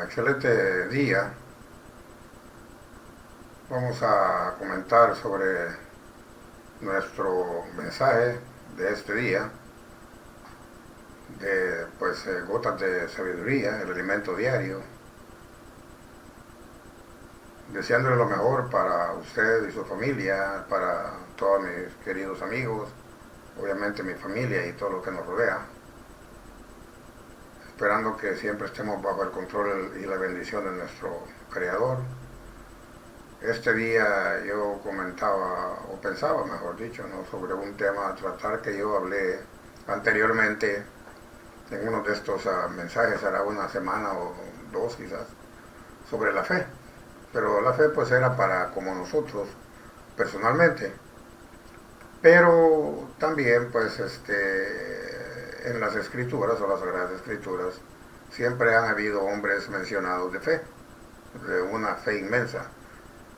excelente día. Vamos a comentar sobre nuestro mensaje de este día, de gotas de sabiduría, el alimento diario, deseándole lo mejor para usted y su familia, para todos mis queridos amigos, obviamente mi familia y todo lo que nos rodea, esperando que siempre estemos bajo el control y la bendición de nuestro Creador. Este día yo comentaba, o pensaba mejor dicho, ¿no?, sobre un tema a tratar que yo hablé anteriormente en uno de estos mensajes, hará una semana o dos quizás, sobre la fe. Pero la fe pues era para como nosotros personalmente. Pero también en las escrituras o las sagradas escrituras siempre han habido hombres mencionados de fe, de una fe inmensa.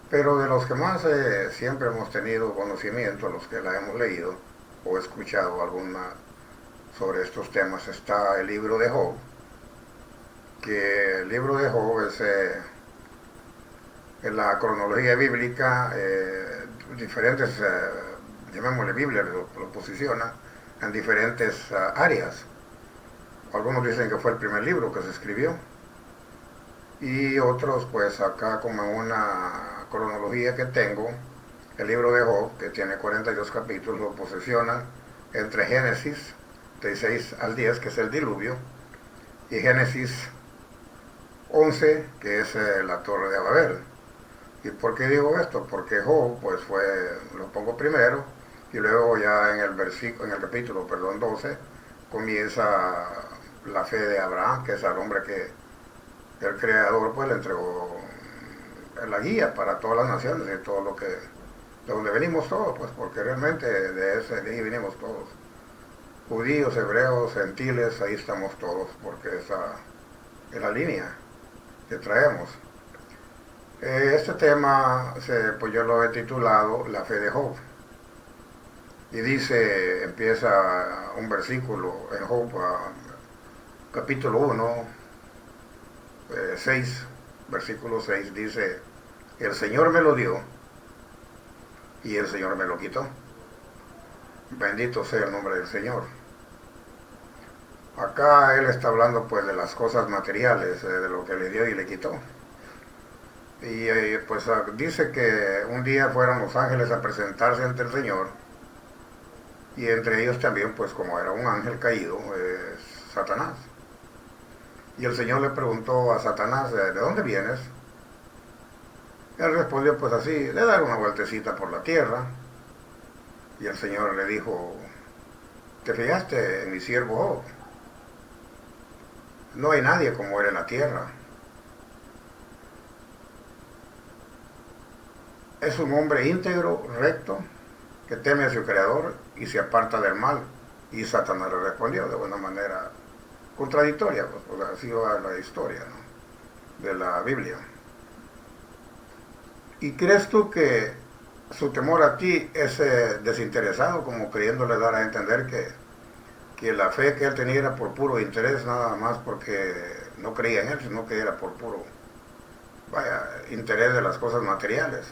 Pero de los que más siempre hemos tenido conocimiento, los que la hemos leído o escuchado alguna sobre estos temas, está el libro de Job, que el libro de Job es en la cronología bíblica, diferentes, llamémosle Biblia, lo posiciona en diferentes áreas. Algunos dicen que fue el primer libro que se escribió, y otros pues acá como una cronología que tengo, el libro de Job, que tiene 42 capítulos, lo posiciona entre Génesis de 6 al 10, que es el diluvio, y Génesis 11, que es la Torre de Babel. ¿Y por qué digo esto? Porque Job pues lo pongo primero, y luego ya en el capítulo 12 comienza la fe de Abraham, que es el hombre que el Creador pues le entregó la guía para todas las naciones y todo lo que, de donde venimos todos, pues porque realmente de ahí venimos todos, judíos, hebreos, gentiles, ahí estamos todos, porque esa es la línea que traemos. Este tema pues yo lo he titulado La fe de Job, y empieza un versículo en Job, capítulo 1, 6, versículo 6, dice: el Señor me lo dio y el Señor me lo quitó. Bendito sea el nombre del Señor. Acá él está hablando pues de las cosas materiales, de lo que le dio y le quitó. Y dice que un día fueron los ángeles a presentarse ante el Señor, y entre ellos también, pues como era un ángel caído, Satanás. Y el Señor le preguntó a Satanás: ¿de dónde vienes? Él respondió pues así: de dar una vueltecita por la tierra. Y el Señor le dijo: ¿te fijaste en mi siervo Job? No hay nadie como él en la tierra. Es un hombre íntegro, recto, que teme a su Creador y se aparta del mal. Y Satanás le respondió de una manera contradictoria, pues así va la historia, ¿no?, de la Biblia. ¿Y crees tú que su temor a ti es desinteresado, como queriéndole dar a entender que la fe que él tenía era por puro interés, nada más porque no creía en él, sino que era por puro, interés de las cosas materiales?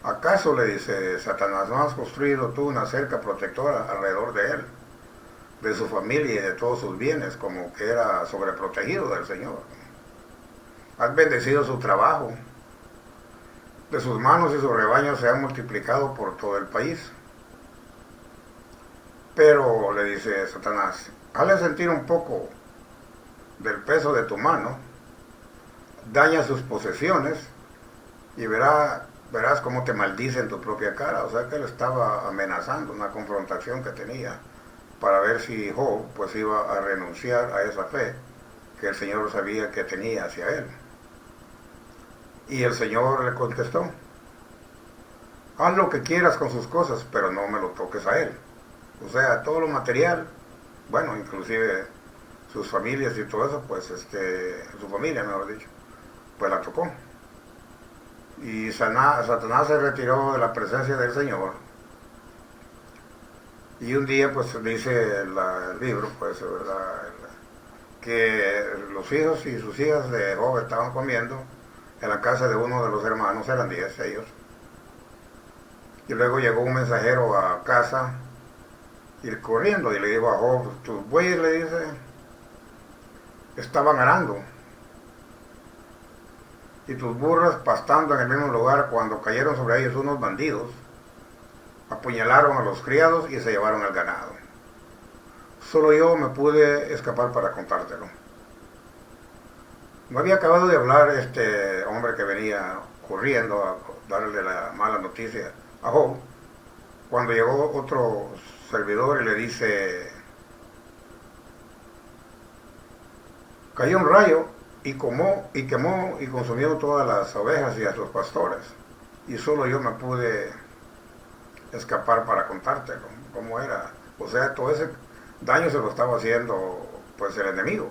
¿Acaso, le dice Satanás, no has construido tú una cerca protectora alrededor de él, de su familia y de todos sus bienes, como que era sobreprotegido del Señor? Has bendecido su trabajo, de sus manos y su rebaño se han multiplicado por todo el país. Pero, le dice Satanás, hazle sentir un poco del peso de tu mano, daña sus posesiones y verás cómo te maldice en tu propia cara. O sea que él estaba amenazando, una confrontación que tenía para ver si Job pues iba a renunciar a esa fe que el Señor sabía que tenía hacia él. Y el Señor le contestó: haz lo que quieras con sus cosas, pero no me lo toques a él. O sea, todo lo material, bueno, inclusive sus familias y todo eso, pues su familia, mejor dicho, pues la tocó. Y Satanás se retiró de la presencia del Señor. Y un día, pues dice el libro, pues, ¿verdad?, que los hijos y sus hijas de Job estaban comiendo en la casa de uno de los hermanos, eran 10 ellos. Y luego llegó un mensajero a casa, y corriendo, y le dijo a Job, tus bueyes, le dice, estaban arando, y tus burras pastando en el mismo lugar, cuando cayeron sobre ellos unos bandidos, apuñalaron a los criados y se llevaron el ganado. Solo yo me pude escapar para contártelo. No había acabado de hablar este hombre que venía corriendo a darle la mala noticia a Job, cuando llegó otro servidor y le dice, cayó un rayo y quemó y consumió todas las ovejas y a sus pastores, y solo yo me pude escapar para contártelo, cómo era. O sea, todo ese daño se lo estaba haciendo pues el enemigo.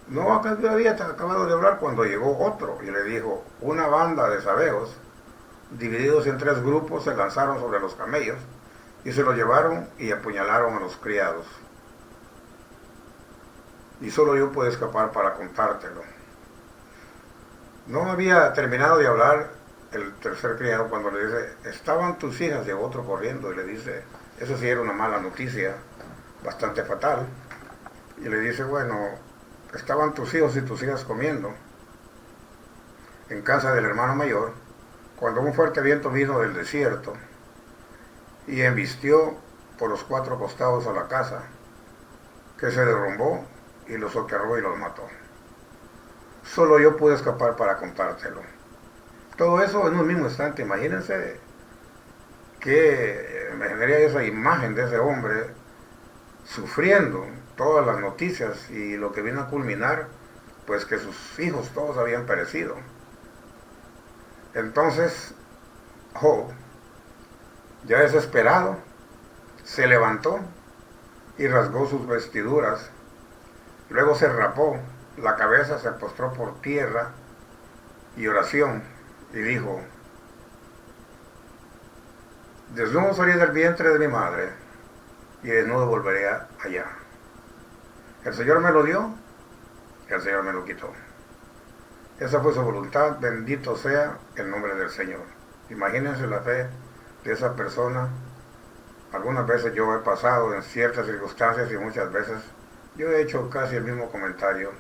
No había acabado de hablar cuando llegó otro y le dijo, una banda de sabeos divididos en 3 grupos se lanzaron sobre los camellos y se los llevaron y apuñalaron a los criados. Y solo yo pude escapar para contártelo. No había terminado de hablar el tercer criado cuando le dice, estaban tus hijas, llegó otro corriendo y le dice, eso sí era una mala noticia, bastante fatal. Y le dice, bueno, estaban tus hijos y tus hijas comiendo en casa del hermano mayor, cuando un fuerte viento vino del desierto y embistió por los 4 costados a la casa, que se derrumbó y los soterró y los mató. Solo yo pude escapar para contártelo. Todo eso en un mismo instante. Imagínense que me generaría esa imagen de ese hombre sufriendo todas las noticias, y lo que vino a culminar, pues que sus hijos todos habían perecido. Entonces Job, ya desesperado, se levantó y rasgó sus vestiduras, luego se rapó la cabeza, se postró por tierra y oración, y dijo, desnudo salí del vientre de mi madre y desnudo volveré allá. El Señor me lo dio, el Señor me lo quitó. Esa fue su voluntad, bendito sea el nombre del Señor. Imagínense la fe de esa persona. Algunas veces yo he pasado en ciertas circunstancias y muchas veces yo he hecho casi el mismo comentario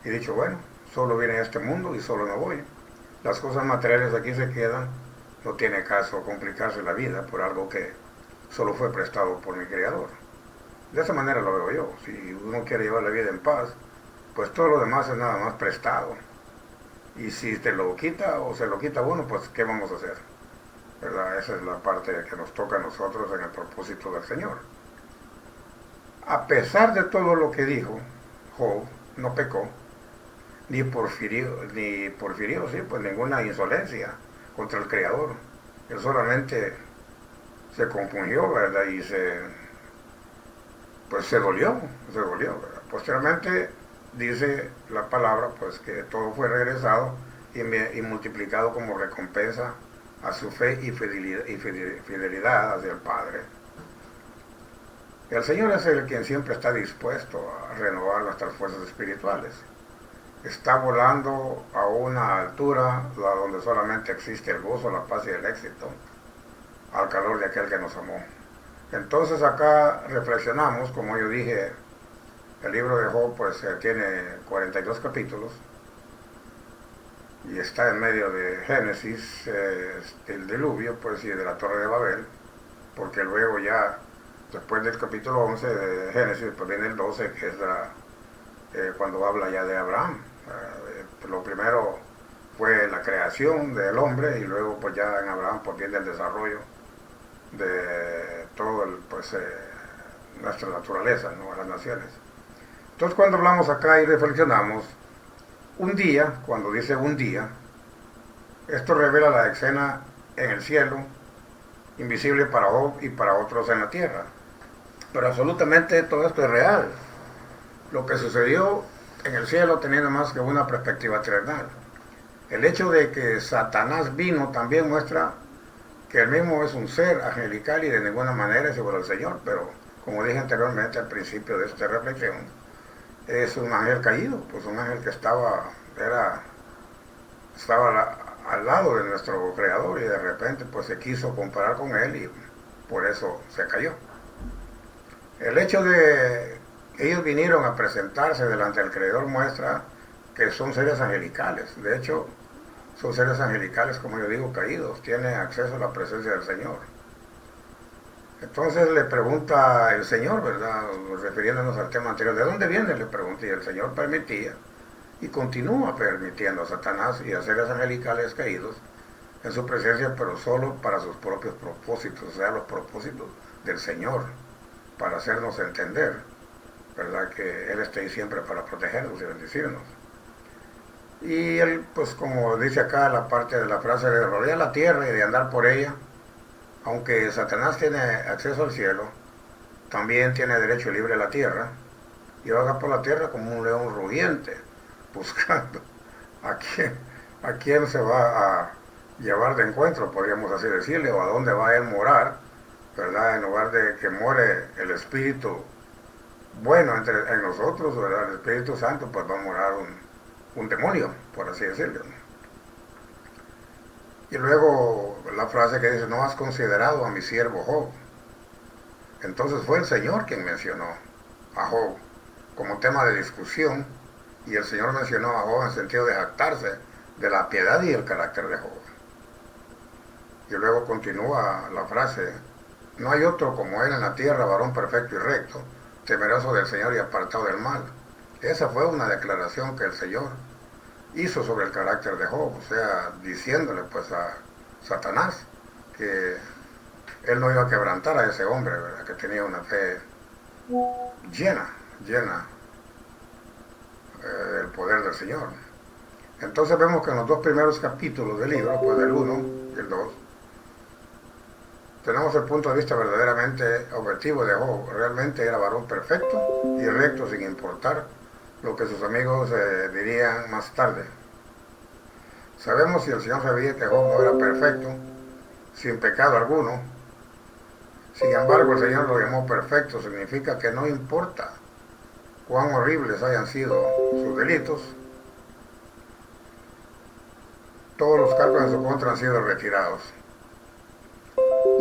y he dicho, bueno, solo vine a este mundo y solo me voy. Las cosas materiales aquí se quedan, no tiene caso complicarse la vida por algo que solo fue prestado por mi Creador. De esa manera lo veo yo. Si uno quiere llevar la vida en paz, pues todo lo demás es nada más prestado. Y si te lo quita o se lo quita uno, pues ¿qué vamos a hacer? ¿Verdad? Esa es la parte que nos toca a nosotros en el propósito del Señor. A pesar de todo lo que dijo, Job no pecó, ni porfirió, sí, pues ninguna insolencia contra el Creador. Él solamente se compungió, ¿verdad? Y se dolió, ¿verdad? Posteriormente dice la palabra, pues que todo fue regresado y multiplicado como recompensa a su fe y fidelidad hacia el Padre. El Señor es el quien siempre está dispuesto a renovar nuestras fuerzas espirituales. Está volando a una altura donde solamente existe el gozo, la paz y el éxito, al calor de aquel que nos amó. Entonces acá reflexionamos, como yo dije, el libro de Job pues tiene 42 capítulos y está en medio de Génesis, del diluvio pues y de la Torre de Babel, porque luego ya después del capítulo 11 de Génesis pues viene el 12, que es cuando habla ya de Abraham. Lo primero fue la creación del hombre y luego pues ya en Abraham pues viene el desarrollo de todo nuestra naturaleza, ¿no? Las naciones. Entonces cuando hablamos acá y reflexionamos, un día, cuando dice un día, esto revela la escena en el cielo, invisible para Job y para otros en la tierra. Pero absolutamente todo esto es real. Lo que sucedió en el cielo teniendo más que una perspectiva terrenal. El hecho de que Satanás vino también muestra que él mismo es un ser angelical y de ninguna manera es igual al Señor, pero como dije anteriormente al principio de esta reflexión, es un ángel caído, pues un ángel que estaba al lado de nuestro creador y de repente pues se quiso comparar con él y por eso se cayó. El hecho de que ellos vinieron a presentarse delante del creador muestra que son seres angelicales. De hecho, son seres angelicales, como yo digo, caídos, tienen acceso a la presencia del Señor. Entonces le pregunta el Señor, ¿verdad? Refiriéndonos al tema anterior, ¿de dónde viene? Le pregunté, y el Señor permitía y continúa permitiendo a Satanás y a seres angelicales caídos en su presencia, pero solo para sus propios propósitos, o sea, los propósitos del Señor, para hacernos entender, ¿verdad? Que Él está ahí siempre para protegernos y bendecirnos. Y Él, pues como dice acá la parte de la frase, de rodear la tierra y de andar por ella, aunque Satanás tiene acceso al cielo, también tiene derecho libre a la tierra y vaga por la tierra como un león rugiente, buscando a quién se va a llevar de encuentro, podríamos así decirle, o a dónde va a él morar, ¿verdad? En lugar de que more el Espíritu bueno en nosotros, ¿verdad? El Espíritu Santo, pues va a morar un demonio, por así decirlo. Y luego la frase que dice, no has considerado a mi siervo Job. Entonces fue el Señor quien mencionó a Job como tema de discusión, y el Señor mencionó a Job en sentido de jactarse de la piedad y el carácter de Job. Y luego continúa la frase, no hay otro como él en la tierra, varón perfecto y recto, temeroso del Señor y apartado del mal. Esa fue una declaración que el Señor hizo sobre el carácter de Job, o sea, diciéndole pues a Satanás que él no iba a quebrantar a ese hombre, ¿verdad? Que tenía una fe llena del poder del Señor. Entonces vemos que en los dos primeros capítulos del libro, pues del 1 y el 2, tenemos el punto de vista verdaderamente objetivo de Job. Realmente era varón perfecto y recto, sin importar lo que sus amigos dirían más tarde. Sabemos si el Señor sabía que Job no era perfecto, sin pecado alguno. Sin embargo, el Señor lo llamó perfecto. Significa que no importa cuán horribles hayan sido sus delitos, todos los cargos en su contra han sido retirados.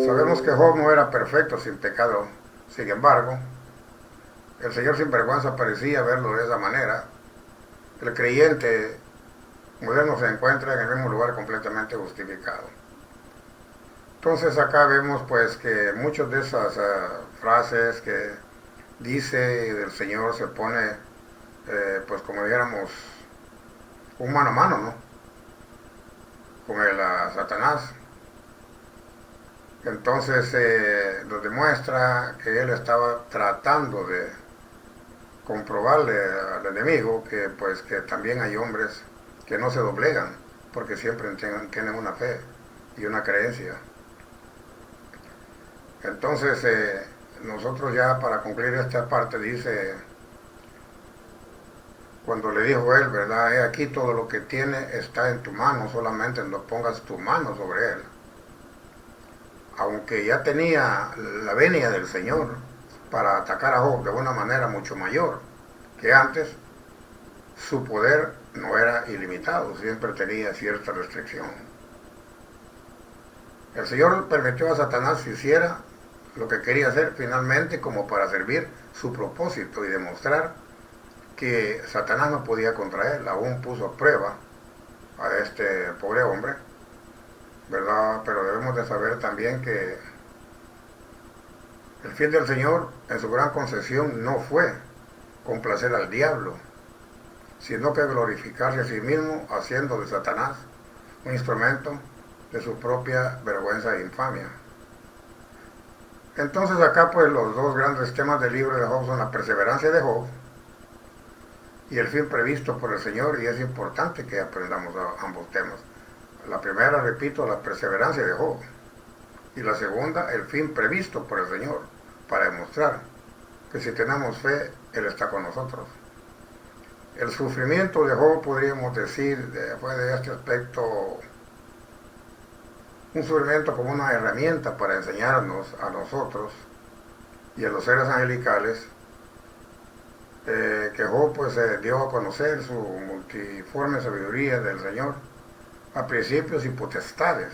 Sabemos que Job no era perfecto, sin pecado. Sin embargo, el Señor sin vergüenza parecía verlo de esa manera. El creyente moderno se encuentra en el mismo lugar completamente justificado. Entonces acá vemos pues que muchas de esas frases que dice el Señor se pone pues como dijéramos un mano a mano, ¿no? Con el Satanás. Entonces nos demuestra que él estaba tratando de comprobarle al enemigo que pues que también hay hombres que no se doblegan porque siempre tienen una fe y una creencia. Entonces nosotros ya para concluir esta parte dice, cuando le dijo él, ¿verdad? He aquí todo lo que tiene está en tu mano, solamente no pongas tu mano sobre él. Aunque ya tenía la venia del Señor para atacar a Job de una manera mucho mayor que antes, su poder no era ilimitado, siempre tenía cierta restricción. El Señor permitió a Satanás que hiciera lo que quería hacer finalmente como para servir su propósito y demostrar que Satanás no podía contra él. Aún puso a prueba a este pobre hombre, ¿verdad? Pero debemos de saber también que el fin del Señor en su gran concesión no fue complacer al diablo, sino que glorificarse a sí mismo haciendo de Satanás un instrumento de su propia vergüenza e infamia. Entonces acá pues los dos grandes temas del libro de Job son la perseverancia de Job y el fin previsto por el Señor, y es importante que aprendamos ambos temas. La primera, repito, la perseverancia de Job, y la segunda, el fin previsto por el Señor, para demostrar que si tenemos fe, Él está con nosotros. El sufrimiento de Job, podríamos decir, fue de este aspecto un sufrimiento como una herramienta para enseñarnos a nosotros y a los seres angelicales que Job pues dio a conocer su multiforme sabiduría del Señor a principios y potestades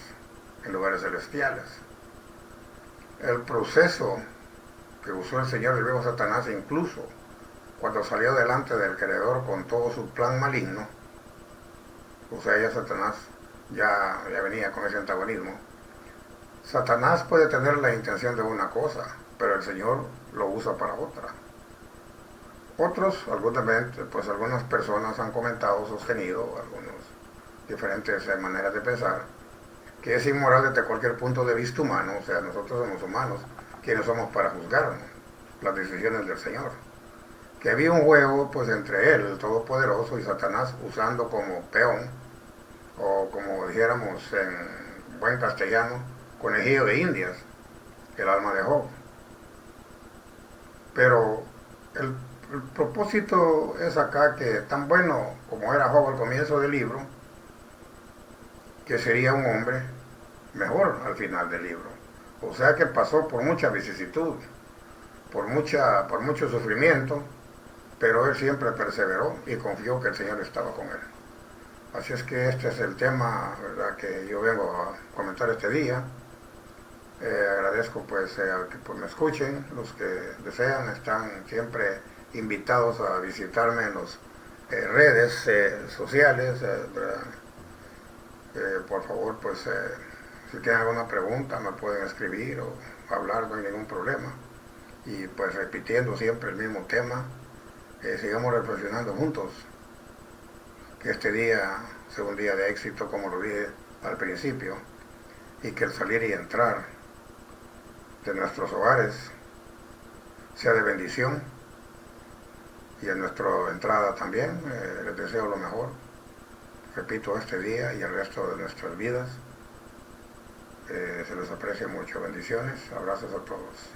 en lugares celestiales. El proceso que usó el Señor del viejo Satanás, incluso cuando salió delante del Creador con todo su plan maligno, o sea, ya Satanás ya venía con ese antagonismo. Satanás puede tener la intención de una cosa, pero el Señor lo usa para otra. Algunas personas han comentado, sostenido, algunas diferentes maneras de pensar, que es inmoral desde cualquier punto de vista humano, o sea, nosotros somos humanos, quienes somos para juzgar las decisiones del Señor. Que había un juego pues entre Él, el Todopoderoso, y Satanás, usando como peón, o como dijéramos en buen castellano, conejillo de indias, el alma de Job. Pero el propósito es acá que tan bueno como era Job al comienzo del libro, que sería un hombre mejor al final del libro. O sea que pasó por mucha vicisitud, por mucho sufrimiento, pero él siempre perseveró y confió que el Señor estaba con él. Así es que este es el tema, ¿verdad?, que yo vengo a comentar este día. Agradezco pues que pues, me escuchen. Los que desean están siempre invitados a visitarme en las redes sociales. Por favor, pues si tienen alguna pregunta me pueden escribir o hablar, no hay ningún problema. Y pues repitiendo siempre el mismo tema, sigamos reflexionando juntos. Que este día sea un día de éxito, como lo dije al principio, y que el salir y entrar de nuestros hogares sea de bendición, y en nuestra entrada también les deseo lo mejor. Repito, este día y el resto de nuestras vidas. Se les aprecia mucho. Bendiciones, abrazos a todos.